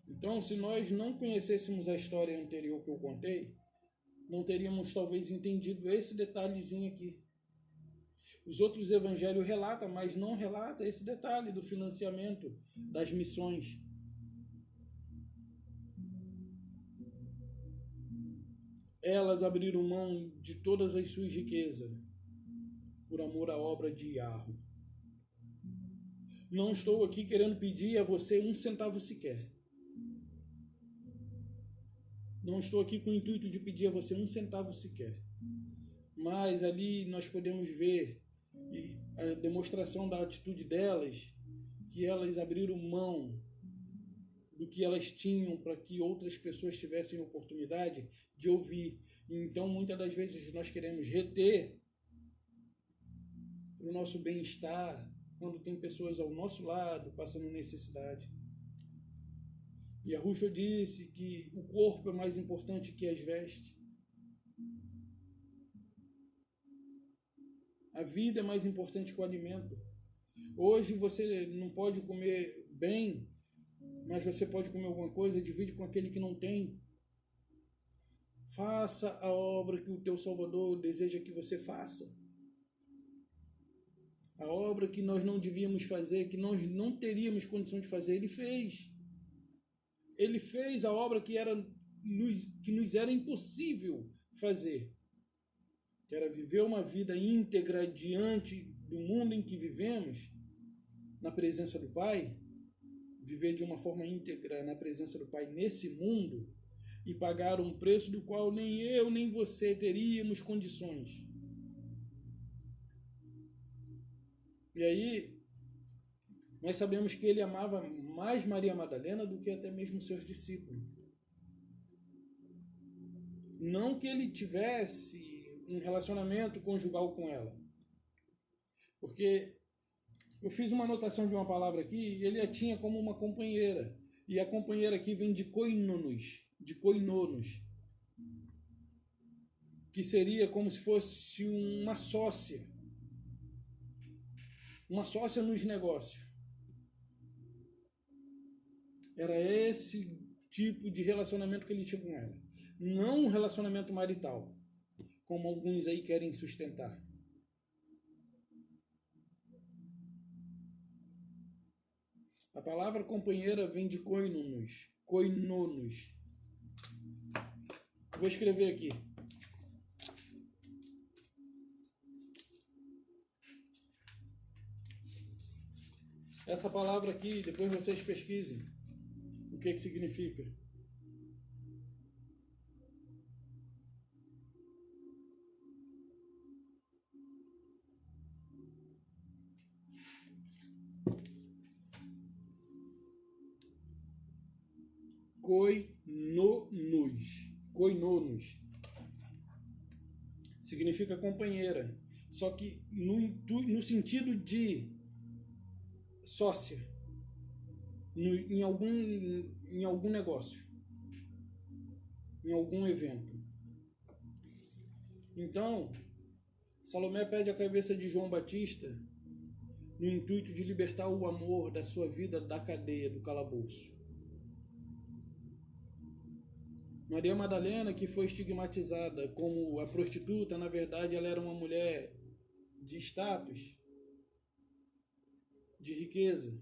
Então, se nós não conhecêssemos a história anterior que eu contei, não teríamos talvez entendido esse detalhezinho aqui. Os outros evangelhos relatam, mas não relata esse detalhe do financiamento das missões. Elas abriram mão de todas as suas riquezas por amor à obra de Yahweh. Não estou aqui querendo pedir a você um centavo sequer. Não estou aqui com o intuito de pedir a você um centavo sequer. Mas ali nós podemos ver a demonstração da atitude delas, que elas abriram mão do que elas tinham para que outras pessoas tivessem oportunidade de ouvir. Então, muitas das vezes nós queremos reter para o nosso bem-estar, quando tem pessoas ao nosso lado passando necessidade. E Arusha disse que o corpo é mais importante que as vestes. A vida é mais importante que o alimento. Hoje você não pode comer bem, mas você pode comer alguma coisa, divide com aquele que não tem. Faça a obra que o teu Salvador deseja que você faça. A obra que nós não devíamos fazer, que nós não teríamos condição de fazer, Ele fez. Ele fez a obra que nos era impossível fazer. Que era viver uma vida íntegra diante do mundo em que vivemos, na presença do Pai, viver de uma forma íntegra na presença do Pai nesse mundo e pagar um preço do qual nem eu nem você teríamos condições. E aí, nós sabemos que ele amava mais Maria Madalena do que até mesmo seus discípulos. Não que ele tivesse um relacionamento conjugal com ela. Porque eu fiz uma anotação de uma palavra aqui, e ele a tinha como uma companheira. E a companheira aqui vem de koinonos, que seria como se fosse uma sócia. Uma sócia nos negócios. Era esse tipo de relacionamento que ele tinha com ela. Não um relacionamento marital, como alguns aí querem sustentar. A palavra companheira vem de koinonos. Vou escrever aqui. Essa palavra aqui, depois vocês pesquisem o que significa. koinonos. Koinonos significa companheira, só que no sentido de sócia, em algum negócio, em algum evento. Então, Salomé pede a cabeça de João Batista no intuito de libertar o amor da sua vida da cadeia, do calabouço. Maria Madalena, que foi estigmatizada como a prostituta, na verdade ela era uma mulher de status, de riqueza,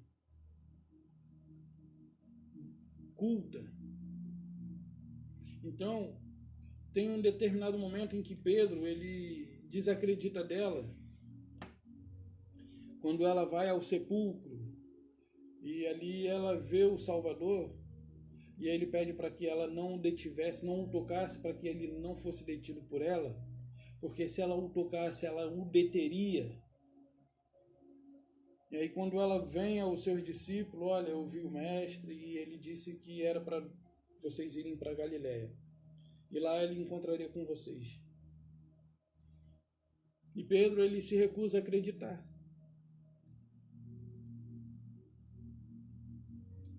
culta. Então, tem um determinado momento em que Pedro ele desacredita dela, quando ela vai ao sepulcro e ali ela vê o Salvador. E aí ele pede para que ela não o detivesse, não o tocasse, para que ele não fosse detido por ela, porque se ela o tocasse, ela o deteria. E aí quando ela vem aos seus discípulos, olha, eu vi o mestre e ele disse que era para vocês irem para Galiléia. E lá ele encontraria com vocês. E Pedro, ele se recusa a acreditar.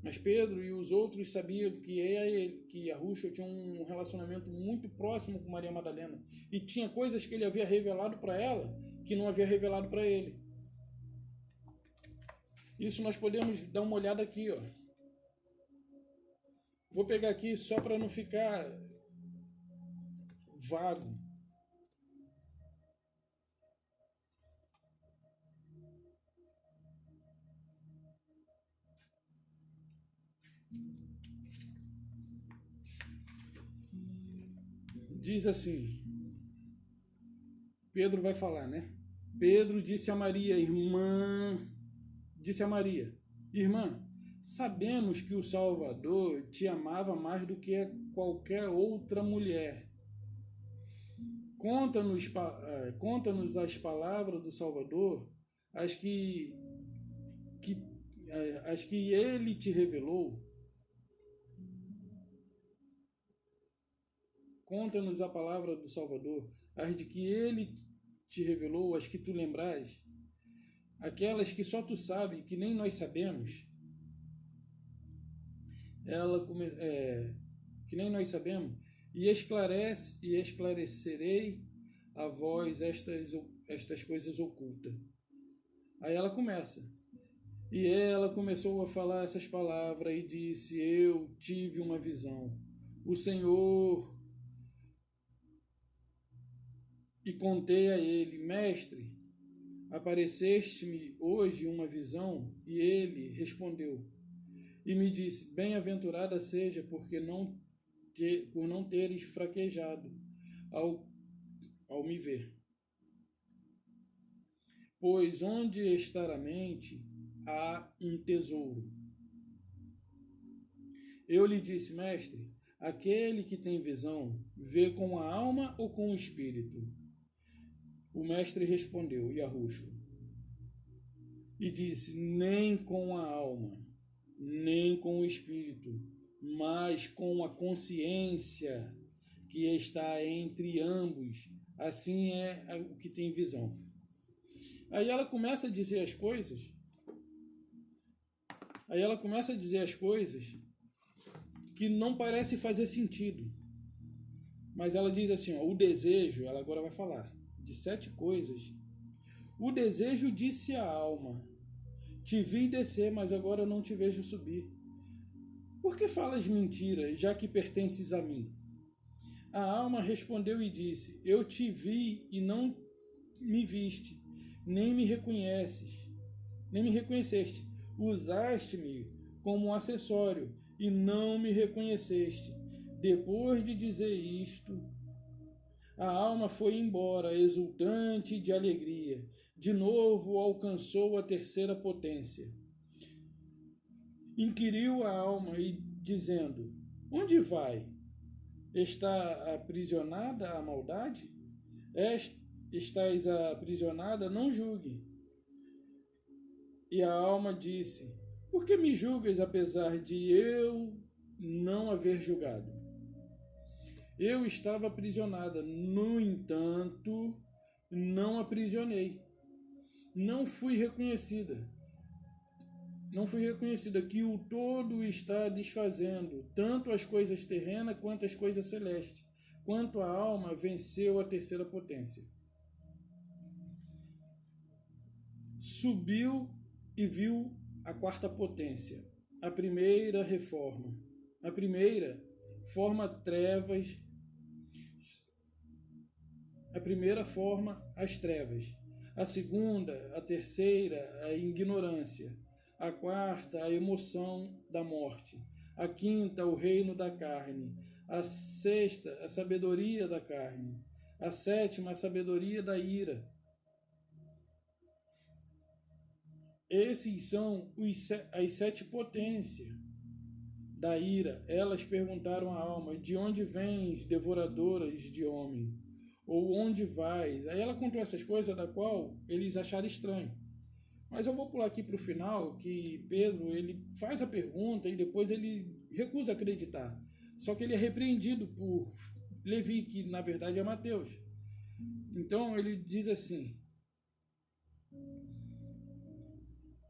Mas Pedro e os outros sabiam que Yahushua tinha um relacionamento muito próximo com Maria Madalena. E tinha coisas que ele havia revelado para ela que não havia revelado para ele. Isso nós podemos dar uma olhada aqui, ó. Vou pegar aqui só para não ficar vago. Diz assim, Pedro vai falar, né? Pedro disse a Maria, irmã, sabemos que o Salvador te amava mais do que qualquer outra mulher. Conta-nos as palavras do Salvador, as que ele te revelou. Conta-nos a palavra do Salvador, as de que ele te revelou, as que tu lembrais, aquelas que só tu sabe, que nem nós sabemos. Que nem nós sabemos, e esclarecerei a vós estas coisas ocultas. Aí ela começa. E ela começou a falar essas palavras e disse, eu tive uma visão. O Senhor... E contei a ele, mestre, apareceste-me hoje uma visão? E ele respondeu, e me disse, bem-aventurada seja por não teres fraquejado ao me ver. Pois onde está a mente, há um tesouro. Eu lhe disse, mestre, aquele que tem visão, vê com a alma ou com o espírito? O mestre respondeu, Yahushua, e disse, nem com a alma, nem com o espírito, mas com a consciência que está entre ambos. Assim é o que tem visão. Aí ela começa a dizer as coisas. Que não parece fazer sentido. Mas ela diz assim, ó, o desejo, ela agora vai falar de 7 coisas. O desejo disse à alma, te vi descer, mas agora não te vejo subir. Por que falas mentira, já que pertences a mim? A alma respondeu e disse, eu te vi e não me viste, nem me reconheceste. Usaste-me como um acessório e não me reconheceste. Depois de dizer isto, a alma foi embora, exultante de alegria. De novo alcançou a 3ª potência. Inquiriu a alma e dizendo, onde vai? Está aprisionada a maldade? Estás aprisionada? Não julgue. E a alma disse, por que me julgas apesar de eu não haver julgado. Eu estava aprisionada, no entanto, não aprisionei. Não fui reconhecida. Não fui reconhecida que o todo está desfazendo, tanto as coisas terrenas quanto as coisas celestes. Quanto a alma venceu a terceira potência. Subiu e viu a quarta potência, a primeira reforma. A primeira forma trevas, a primeira forma as trevas, a segunda, a terceira, a ignorância, a quarta, a emoção da morte, a quinta, o reino da carne, a sexta, a sabedoria da carne, a sétima, a sabedoria da ira. Esses são as 7 potências da ira. Elas perguntaram à alma: de onde vens, devoradoras de homem? Ou onde vais? Aí ela contou essas coisas da qual eles acharam estranho. Mas eu vou pular aqui para o final, que Pedro ele faz a pergunta e depois ele recusa acreditar. Só que ele é repreendido por Levi, que na verdade é Mateus. Então ele diz assim...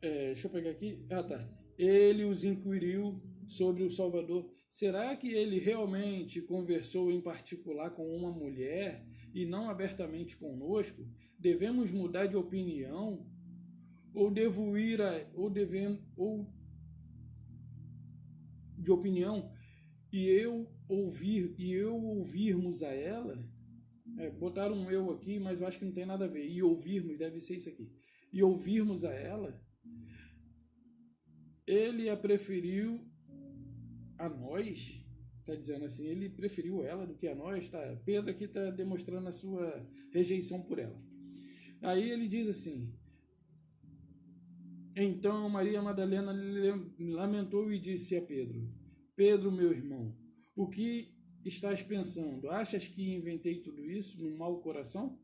deixa eu pegar aqui. Tá. Ele os inquiriu sobre o Salvador. Será que ele realmente conversou em particular com uma mulher e não abertamente conosco? Devemos mudar de opinião? Ou devo ir de opinião e ouvirmos a ela? Botaram um eu aqui, mas eu acho que não tem nada a ver. E ouvirmos, deve ser isso aqui. E ouvirmos a ela? Ele a preferiu a nós, está dizendo assim, ele preferiu ela do que a nós, tá? Pedro aqui está demonstrando a sua rejeição por ela. Aí ele diz assim: então Maria Madalena lamentou e disse a Pedro: Pedro, meu irmão, o que estás pensando? Achas que inventei tudo isso num mau coração?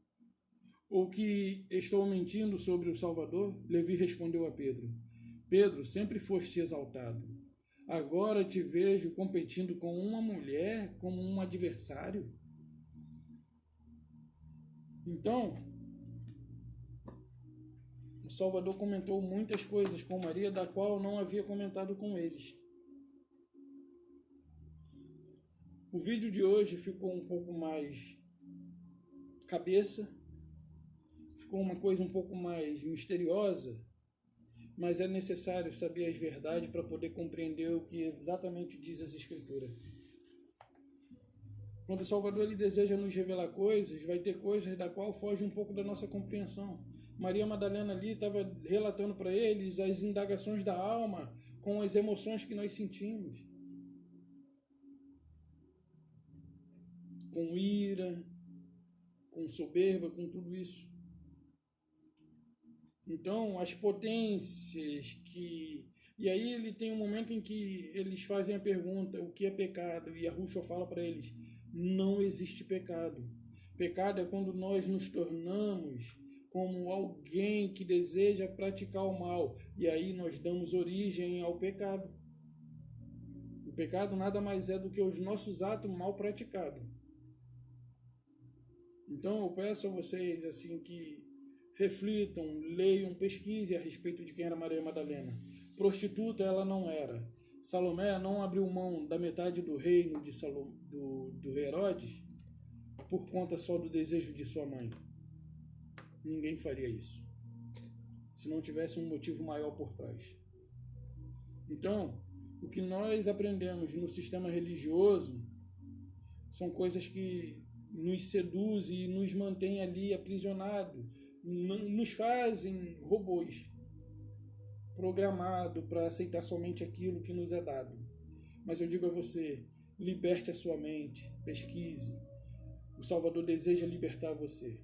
Ou que estou mentindo sobre o Salvador? Levi respondeu a Pedro: Pedro, sempre foste exaltado. Agora te vejo competindo com uma mulher como um adversário. Então, o Salvador comentou muitas coisas com Maria, da qual não havia comentado com eles. O vídeo de hoje ficou um pouco mais cabeça, ficou uma coisa um pouco mais misteriosa, mas é necessário saber as verdades para poder compreender o que exatamente diz as Escrituras. Quando o Salvador ele deseja nos revelar coisas, vai ter coisas da qual foge um pouco da nossa compreensão. Maria Madalena ali estava relatando para eles as indagações da alma com as emoções que nós sentimos. Com ira, com soberba, com tudo isso. Então, as potências que... E aí ele tem um momento em que eles fazem a pergunta, o que é pecado? E Yahushua fala para eles, não existe pecado. Pecado é quando nós nos tornamos como alguém que deseja praticar o mal. E aí nós damos origem ao pecado. O pecado nada mais é do que os nossos atos mal praticados. Então eu peço a vocês assim que reflitam, leiam, pesquisem a respeito de quem era Maria Madalena. Prostituta ela não era. Salomé não abriu mão da metade do reino de do Herodes por conta só do desejo de sua mãe. Ninguém faria isso, se não tivesse um motivo maior por trás. Então, o que nós aprendemos no sistema religioso são coisas que nos seduzem e nos mantêm ali aprisionados, nos fazem robôs, programados para aceitar somente aquilo que nos é dado. Mas eu digo a você, liberte a sua mente, pesquise. O Salvador deseja libertar você.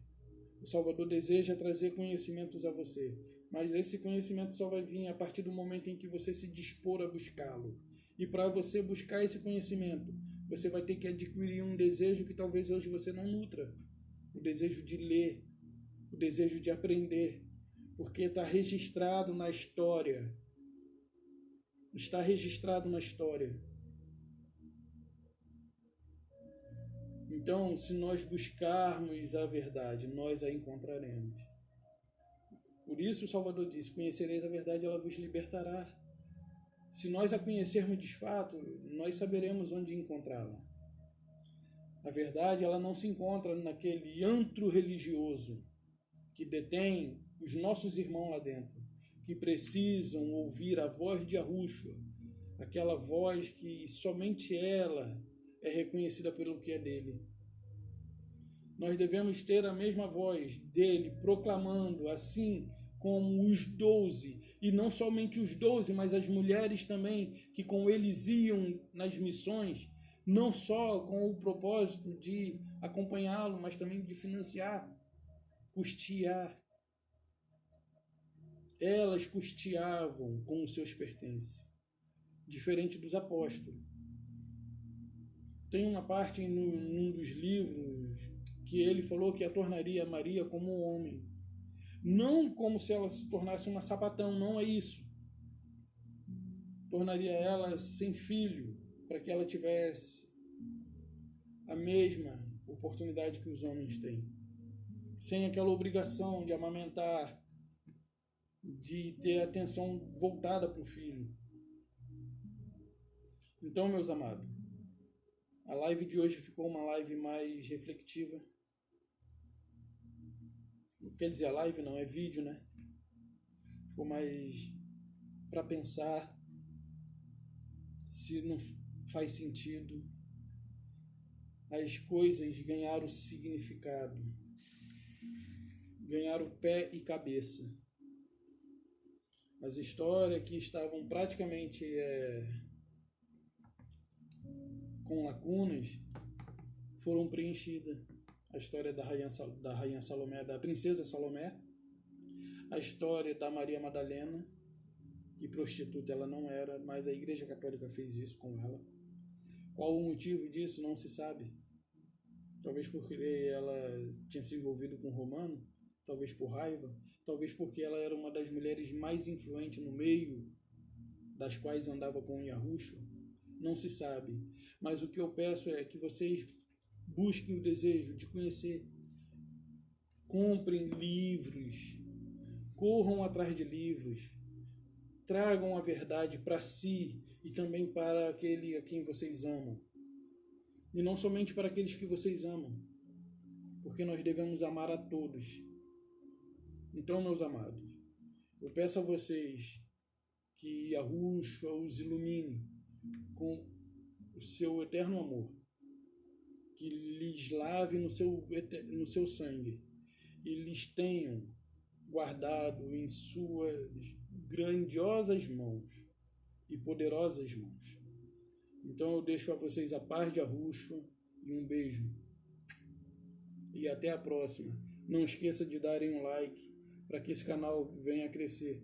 O Salvador deseja trazer conhecimentos a você. Mas esse conhecimento só vai vir a partir do momento em que você se dispor a buscá-lo. E para você buscar esse conhecimento, você vai ter que adquirir um desejo que talvez hoje você não nutra. O desejo de ler, o desejo de aprender. Porque está registrado na história. Está registrado na história Então, se nós buscarmos a verdade, nós a encontraremos. Por isso o Salvador disse: conhecereis a verdade, ela vos libertará. Se nós a conhecermos de fato, nós saberemos onde encontrá-la. A verdade, ela não se encontra naquele antro religioso que detém os nossos irmãos lá dentro, que precisam ouvir a voz de Yahushua, aquela voz que somente ela é reconhecida pelo que é dele. Nós devemos ter a mesma voz dele, proclamando, assim como os 12, e não somente os 12, mas as mulheres também, que com eles iam nas missões, não só com o propósito de acompanhá-lo, mas também de financiar, custear. Elas custeavam com os seus pertences, diferente dos apóstolos. Tem uma parte num dos livros que ele falou que a tornaria Maria como um homem. Não como se ela se tornasse uma sapatão, não é isso. Tornaria ela sem filho, para que ela tivesse a mesma oportunidade que os homens têm. Sem aquela obrigação de amamentar, de ter a atenção voltada para o filho. Então, meus amados, a live de hoje ficou uma live mais reflexiva. Quer dizer, a live não, é vídeo, né? Ficou mais para pensar se não faz sentido. As coisas ganharam significado, ganharam pé e cabeça. As histórias que estavam praticamente com lacunas foram preenchidas. A história da rainha Salomé, da princesa Salomé, a história da Maria Madalena, que prostituta ela não era, mas a Igreja Católica fez isso com ela. Qual o motivo disso não se sabe. Talvez porque ela tinha se envolvido com um romano, talvez por raiva, talvez porque ela era uma das mulheres mais influentes no meio, das quais andava com Yahushua. Não se sabe. Mas o que eu peço é que vocês busquem o desejo de conhecer. Comprem livros. Corram atrás de livros. Tragam a verdade para si e também para aquele a quem vocês amam. E não somente para aqueles que vocês amam, porque nós devemos amar a todos. Então, meus amados, eu peço a vocês que Yahushua os ilumine com o seu eterno amor, que lhes lave no seu sangue e lhes tenham guardado em suas grandiosas mãos e poderosas mãos. Então eu deixo a vocês a paz de Yahushua e um beijo. E até a próxima. Não esqueça de darem um like para que esse canal venha a crescer.